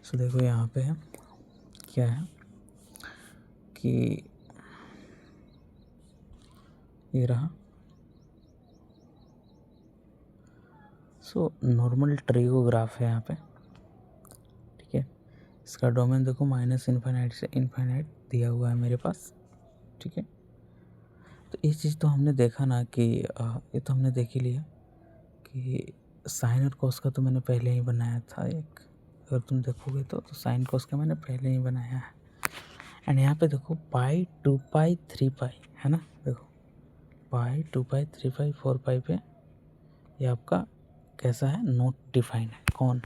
सो देखो यहाँ पे है क्या है कि ये रहा। सो नॉर्मल ट्रीगोग्राफ है यहाँ पे, ठीक है। इसका डोमेन देखो माइनस इन्फाइनाइट से इन्फाइनाइट दिया हुआ है मेरे पास, ठीक है। तो ये चीज़ तो हमने देखा ना कि ये तो हमने देख ही लिया कि साइन और कॉस का तो मैंने पहले ही बनाया था एक, अगर तुम देखोगे तो साइन कॉस का मैंने पहले ही बनाया है। एंड यहाँ पे देखो पाई 2 पाई 3 पाई है ना, देखो पाई 2 पाई 3 पाई 4 पाई पे ये आपका कैसा है, नॉट डिफाइन है। कौन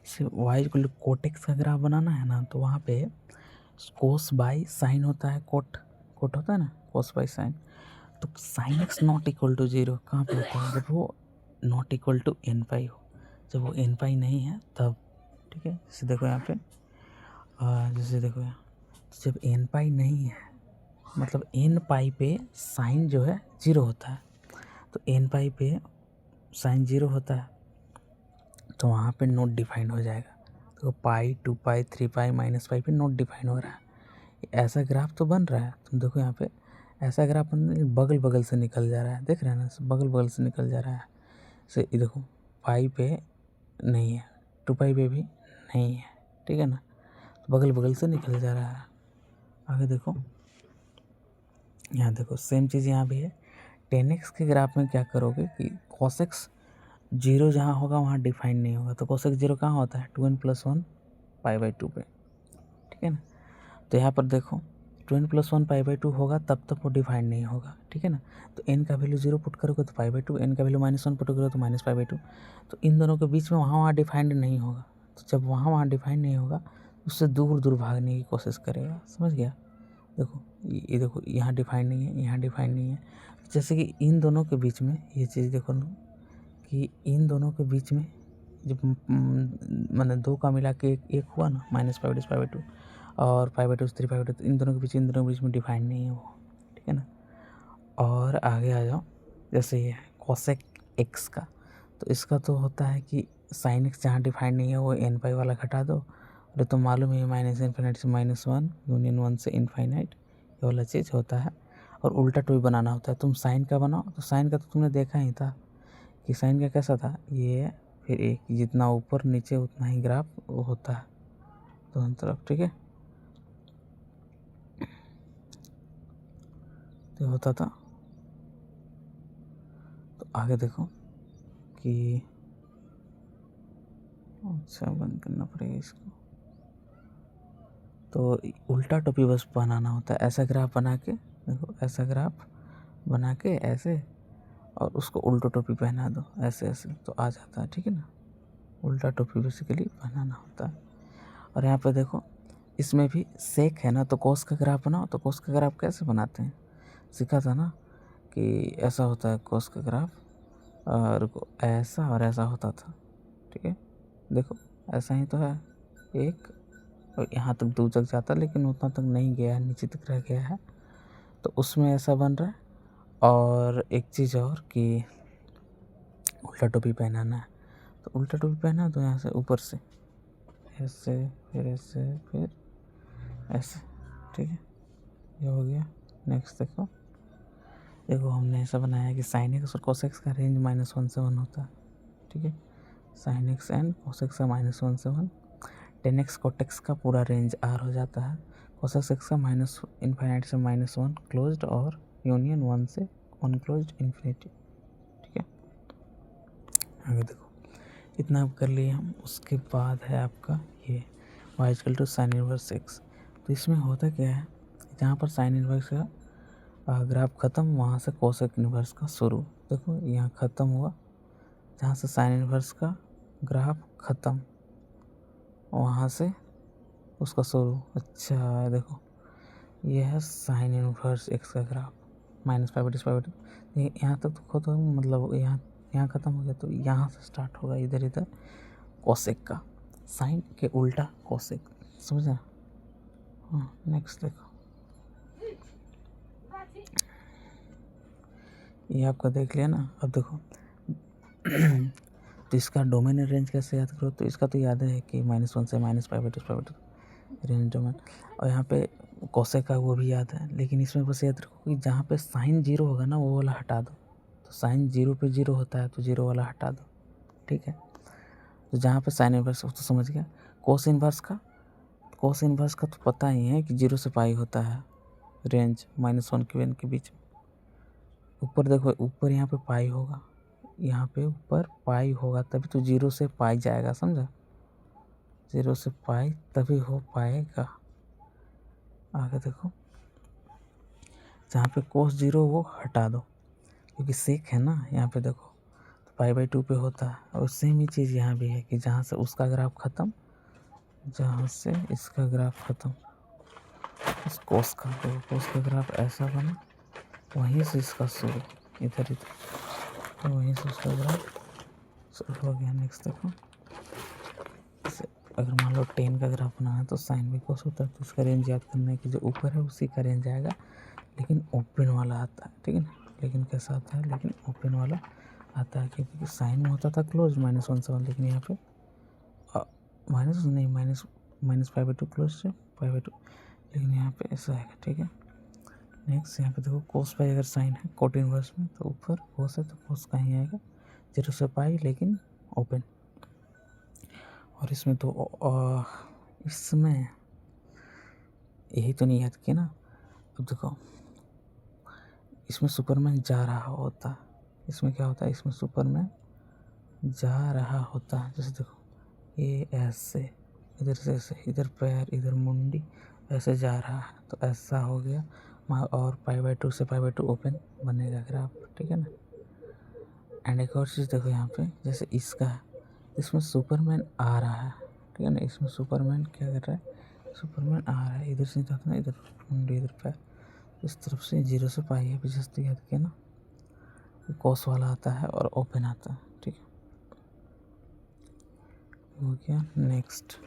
इसे वाई को कोटेक्स का ग्राफ बनाना है ना, तो वहाँ पे कोस बाई साइन होता है, कोट कोट होता है ना, कोस बाई साइन। तो sine x not equal to 0 कहाँ पे होता है, जब वो not equal to n pi हो, जब वो एन पाई नहीं है तब, ठीक है। जैसे देखो यहाँ पे जैसे देखो यहाँ, तो जब एन पाई नहीं है मतलब एन पाई पे साइन जो है 0 होता है, तो एन पाई पे साइन 0 होता है तो वहाँ पे नोट डिफाइन हो जाएगा। तो पाई 2 पाई 3 पाई माइनस पाई पे नोट डिफाइन हो रहा है। ऐसा ग्राफ तो बन रहा है, तुम देखो यहाँ पे ऐसा ग्राफ बगल बगल से निकल जा रहा है, देख रहे हैं ना, बगल बगल से निकल जा रहा है। से ये देखो पाई पे नहीं है, 2 पाई पे भी नहीं है, ठीक है ना, तो बगल बगल से निकल जा रहा है। आगे देखो, यहाँ देखो सेम चीज़ यहाँ भी है। 10x के ग्राफ में क्या करोगे कि cos x 0 जहाँ होगा वहाँ डिफाइन नहीं होगा, तो cos x 0 कहाँ होता है, 2n + 1 π/2 पे, ठीक है ना। तो यहाँ पर देखो 2n + 1 π/2 होगा तब तक वो डिफाइन नहीं होगा, ठीक है ना। तो n का वैल्यू 0 पुट करोगे तो π/2, n का वैल्यू -1 पुट करोगे तो -π/2। तो इन दोनों के बीच में वहाँ डिफाइंड नहीं होगा, तो जब वहाँ डिफाइंड नहीं होगा उससे दूर दूर भागने की कोशिश करेगा, समझ गया। देखो ये देखो यहाँ डिफाइन नहीं है, यहाँ डिफाइन नहीं है। जैसे कि इन दोनों के बीच में ये चीज़ देखो कि इन दोनों के बीच में जब मैंने 2 का मिला के एक हुआ ना, -π/2 और π/2 3 π/2, इन दोनों के बीच में डिफाइन नहीं है वो, ठीक है ना। और आगे आ जाओ, जैसे ये कोसेक एक्स का, तो इसका तो होता है कि साइन एक्स जहाँ डिफाइन नहीं है वो एन पाई वाला घटा दो, और तो मालूम है माइनस इन्फिनिट से -1 यूनियन 1 से इन्फाइनाइट ये वाला चीज़ होता है। और उल्टा टू बनाना होता है, तुम साइन का बनाओ, तो साइन का तो तुमने देखा ही था कि साइन का कैसा था, ये फिर एक जितना ऊपर नीचे उतना ही ग्राफ होता है दोनों तरफ, ठीक है। तो होता था। तो आगे देखो कि अच्छा बंद करना पड़ेगा इसको, तो उल्टा टोपी बस बनाना होता है। ऐसा ग्राफ बना के देखो, ऐसा ग्राफ बना के ऐसे, और उसको उल्टा टोपी पहना दो ऐसे ऐसे, तो आ जाता है, ठीक है ना। उल्टा टोपी बेसिकली पहनाना होता है। और यहाँ पे देखो इसमें भी सेक है ना, तो कोस का ग्राफ बनाओ, तो कोस का ग्राफ कैसे बनाते हैं सीखा था ना, कि ऐसा होता है कोस का ग्राफ, और ऐसा और ऐसा होता था, ठीक है। देखो ऐसा ही तो है एक, और यहाँ तक दूर तक जाता लेकिन उतना तक नहीं गया है, नीचे तक रह गया है, तो उसमें ऐसा बन रहा है। और एक चीज़ और कि उल्टा टोपी पहनाना है, तो उल्टा टोपी पहना तो यहाँ से ऊपर से ऐसे, फिर ऐसे, फिर ऐसे, ठीक है, ये हो गया। नेक्स्ट देखो, देखो हमने ऐसा बनाया कि साइन एक्स और कोस एक्स का रेंज -1 से 1 होता है, ठीक है। Sine x and cos x का -1 से 1, 10x कोट एक्स का पूरा रेंज R हो जाता है, कोस एक्स का माइनस इन्फाइनाइट से -1 क्लोज्ड और यूनियन 1 से 1 क्लोज्ड इन्फिनिटी, ठीक है। आगे देखो इतना कर लिए हम। उसके बाद है आपका ये y = साइन इनवर्स x। तो इसमें होता क्या है, जहाँ पर साइन इनवर्स का ग्राफ ख़त्म, वहाँ से कोसेक इनवर्स का शुरू। देखो यहाँ ख़त्म हुआ, जहाँ से साइन इनवर्स का ग्राफ ख़त्म वहाँ से उसका शुरू। अच्छा देखो ये है साइन इनवर्स x का ग्राफ, -π/2 यहाँ तक तो ख़त्म, मतलब यहाँ ख़त्म हो गया, तो यहाँ से स्टार्ट होगा इधर इधर कोसेक का, साइन के उल्टा कोसेक, समझा। हाँ नेक्स्ट देखो, ये आपका देख लिया ना। अब देखो तो इसका डोमेन रेंज कैसे याद करो, तो इसका तो याद है कि -1 से -π/2 रेंज डोमेन, और यहाँ पे कोसेक का वो भी याद है, लेकिन इसमें बस याद रखो कि जहाँ पे साइन 0 होगा ना वो वाला हटा दो, तो साइन 0 पे 0 होता है तो 0 वाला हटा दो, ठीक है। तो जहाँ पे साइन इन्वर्स हो तो समझ गया। कोस इन्वर्स का तो पता ही है कि 0 से पाई होता है रेंज -1 के n के बीच में। ऊपर देखो, ऊपर यहाँ पे पाई होगा, यहाँ पे ऊपर पाई होगा तभी तो 0 से पाई जाएगा, समझा। 0 से पाई तभी हो पाएगा। आगे देखो, जहाँ पे कोस 0 वो हटा दो क्योंकि सेक है ना, यहाँ पे देखो तो π/2 पे होता है। और सेम ही चीज़ यहाँ भी है कि जहाँ से उसका ग्राफ ख़त्म, जहाँ से इसका ग्राफ ख़त्म, इस कोस का, तो कोस का ग्राफ ऐसा बना, वहीं से इसका शुरू, इधर तो वहीं से उसका ग्राफ शुरू हो गया। नेक्स्ट देखो, जैसे अगर मान लो 10 का ग्राफ बनाना है तो साइन भी कोस होता है, तो इसका रेंज याद करना है कि जो ऊपर है उसी का रेंज आएगा, लेकिन ओपन वाला आता है, ठीक है ना। लेकिन कैसा आता है, लेकिन ओपन वाला आता है, क्योंकि साइन में होता था क्लोज -1 से 1, लेकिन यहाँ पे माइनस नहीं, -π/2 क्लोज से π/2, लेकिन यहाँ पे ऐसा है, ठीक है। नेक्स्ट यहाँ पे देखो, कोस पाई अगर साइन है कोट इनवर्स में तो ऊपर कोस है तो कोस का ही आएगा, 0 से पाई लेकिन ओपन। और इसमें तो इसमें यही तो नहीं याद किया ना। अब देखो, इसमें सुपरमैन जा रहा होता, इसमें क्या होता है, इसमें सुपरमैन जा रहा होता। जैसे देखो, ये ऐसे इधर से ऐसे, इधर पैर इधर मुंडी, ऐसे जा रहा है तो ऐसा हो गया। और π/2 से π/2 ओपन बनेगा ग्राफ, ठीक है ना। एंड एक और चीज़ देखो यहाँ पे, जैसे इसका है, इसमें सुपरमैन आ रहा है, ठीक है ना। इसमें सुपरमैन क्या कर रहा है, सुपरमैन आ रहा है, इधर से जाता ना, इधर मुंडी इधर पैर, इस तरफ से 0 से पाई है पीछे से, याद किया ना। कोस वाला आता है और ओपन आता है, ठीक है, हो गया। नेक्स्ट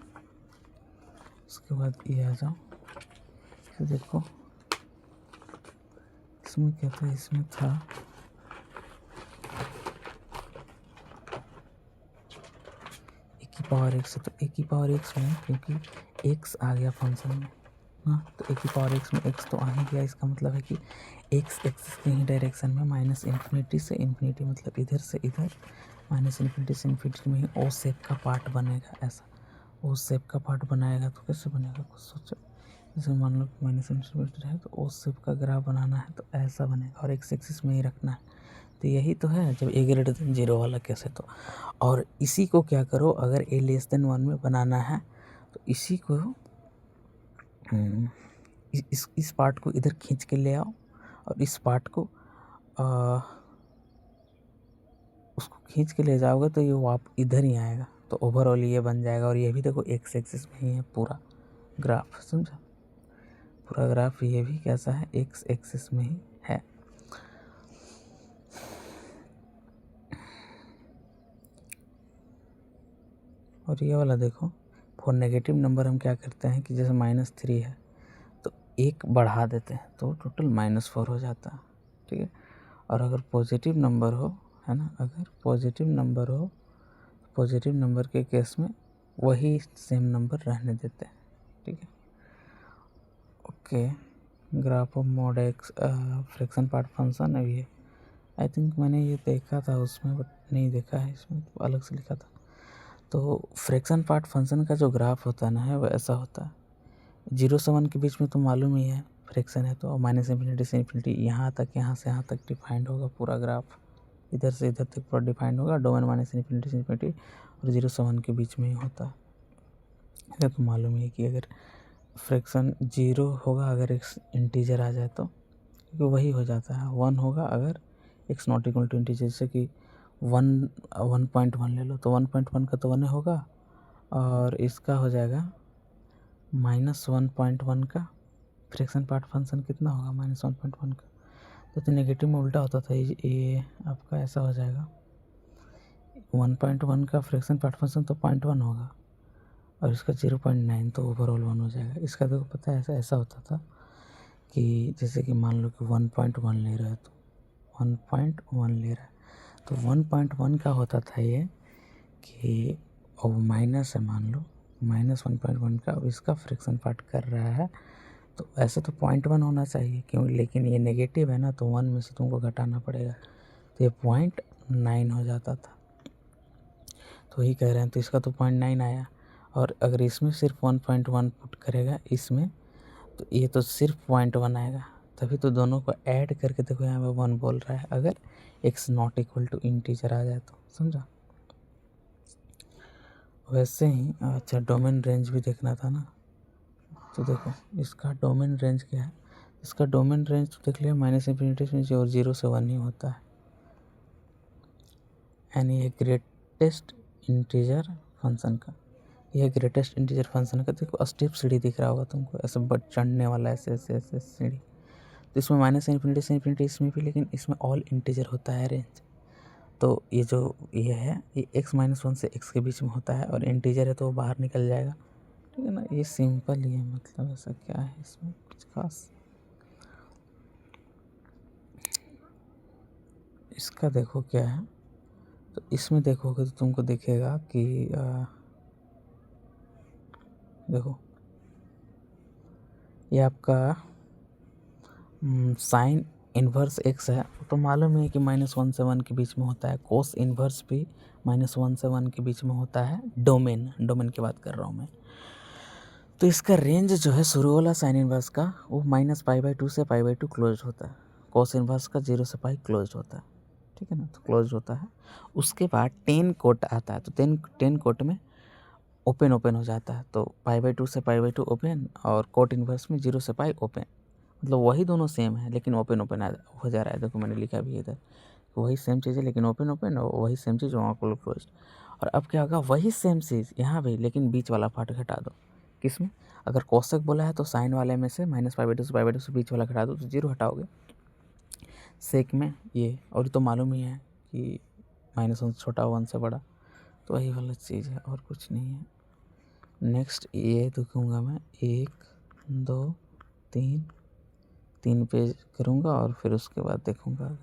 उसके बाद ये आ जाओ, तो देखो इसमें क्या था, इसमें था e⁻x, तो e⁻x में क्योंकि x आ गया फंक्शन में, हाँ, तो e⁻x में x तो आ ही गया। इसका मतलब है कि x एक्सिस के ही डायरेक्शन में -∞ से ∞, मतलब इधर से इधर, -∞ से ∞ में ही ओ शेप का पार्ट बनेगा। ऐसा ओ शेप का पार्ट बनाएगा तो कैसे बनेगा, कुछ सोचो। जैसे मान लो -∞ है तो ओ शेप का ग्राफ बनाना है तो ऐसा बनेगा, और x एक्सिस में ही रखना है। तो यही तो है जब a 0 वाला केस है तो। और इसी को क्या करो, अगर a<1 में बनाना है तो इसी को इस पार्ट को इधर खींच के ले आओ, और इस पार्ट को उसको खींच के ले जाओगे तो ये वाप इधर ही आएगा, तो ओवरऑल ये बन जाएगा। और ये भी देखो x एक्सिस में ही है पूरा ग्राफ, समझा। पूरा ग्राफ ये भी कैसा है, x एक्सिस में ही है। और ये वाला देखो, फॉर नेगेटिव नंबर हम क्या करते हैं कि जैसे -3 है तो 1 बढ़ा देते हैं तो टोटल -4 हो जाता है, ठीक है। और अगर पॉजिटिव नंबर हो, है ना, अगर पॉजिटिव नंबर हो, पॉजिटिव नंबर के केस में वही सेम नंबर रहने देते हैं, ठीक है। Okay, graph of mod x fraction part function है ये, आई थिंक मैंने ये देखा था उसमें, बट नहीं देखा है इसमें, तो अलग से लिखा था। तो फ्रैक्शन पार्ट फंक्शन का जो ग्राफ होता है ना, है वो ऐसा होता है। 0 से 1 के बीच में तो मालूम ही है फ्रैक्शन है, तो -∞ से ∞, यहाँ तक, यहाँ से यहाँ तक डिफाइंड होगा पूरा ग्राफ, इधर से इधर तक पूरा डिफाइंड होगा। डोमेन -∞ से ∞, और 0 से 1 के बीच में ही होता है। ये तो मालूम ही है कि अगर फ्रैक्शन 0 होगा अगर x इंटीजर आ जाए तो, क्योंकि वही हो जाता है। 1 होगा अगर x not equal to integer, जैसे कि 1.1 ले लो तो 1.1 का तो 1 होगा, और इसका हो जाएगा -1.1 का फ्रैक्शन पार्ट फंक्शन कितना होगा, -1.1 का। तो नेगेटिव में उल्टा होता था, ये आपका ऐसा हो जाएगा, 1.1 का फ्रैक्शन पार्ट फंक्शन तो 0.1 होगा, और इसका 0.9 तो ओवरऑल 1 हो जाएगा। इसका देखो पता है ऐसा होता था कि जैसे कि मान लो कि 1.1 ले रहा है तो 1.1 ले रहा है तो 1.1 का होता था ये कि और माइनस है, मान लो -1.1 का, अब इसका फ्रैक्शन पार्ट कर रहा है, तो ऐसे तो 0.1 होना चाहिए क्यों, लेकिन ये नेगेटिव है ना, तो 1 में से तुमको घटाना पड़ेगा, तो ये 0.9 हो जाता था। तो ही कह रहे हैं, तो इसका तो 0.9 आया, और अगर इसमें सिर्फ 1.1 पुट करेगा इसमें, तो ये तो सिर्फ 0.1 आएगा। तभी तो दोनों को ऐड करके देखो यहाँ पे 1 बोल रहा है, अगर x not equal to integer आ जाए तो, समझा। वैसे ही अच्छा डोमेन रेंज भी देखना था ना, तो देखो इसका डोमेन रेंज क्या है, इसका डोमेन रेंज तो देख लिया -∞ से और 0 से 1 ही होता है, यानी ये ग्रेटेस्ट इंटीजर फंक्शन का, यह ग्रेटेस्ट इंटीजर फंक्शन का देखो स्टेप सीढ़ी दिख रहा होगा तुमको, ऐसे बट चढ़ने वाला ऐसे ऐसे ऐसे सीढ़ी, तो इसमें -∞ से ∞ इसमें भी, लेकिन इसमें ऑल इंटीजर होता है रेंज। तो ये जो ये है ये x-1 से x के बीच में होता है, और इंटीजर है तो वो बाहर निकल जाएगा, ठीक है ना। ये सिंपल ही है, मतलब ऐसा क्या है इसमें कुछ खास। इसका देखो क्या है, तो इसमें देखोगे तो तुमको दिखेगा कि देखो ये आपका साइन इन्वर्स x है, तो मालूम है कि -1 से 1 के बीच में होता है, कोस इन्वर्स भी -1 से 1 के बीच में होता है, डोमेन की बात कर रहा हूँ मैं। तो इसका रेंज जो है शुरू वाला साइन इन्वर्स का वो -π/2 से π/2 क्लोज होता है, कोस इन्वर्स का 0 से पाई क्लोज होता है, ठीक है ना, तो क्लोज होता है। उसके बाद 10 कोट आता है, तो 10 कोट में ओपन हो जाता है, तो π/2 से π/2 ओपन, और कोट इन्वर्स में 0 से पाई ओपन, मतलब वही दोनों सेम है लेकिन ओपन हो जा रहा है। देखो मैंने लिखा भी इधर, वही सेम चीज़ है लेकिन ओपन और वही सेम चीज़ वहाँ क्लोज। और अब क्या होगा, वही सेम चीज़ यहाँ भी, लेकिन बीच वाला पार्ट घटा दो। किस में, अगर कोसेक बोला है तो साइन वाले में से -π/2 से π/2 से बीच वाला घटा दो तो 0 हटाओगे। सेक में ये, और तो मालूम ही है कि -1 से छोटा 1 से बड़ा, तो वही वाला चीज़ है और कुछ नहीं है। नेक्स्ट ये देखूँगा मैं 1 2 3 पेज करूँगा और फिर उसके बाद देखूँगा।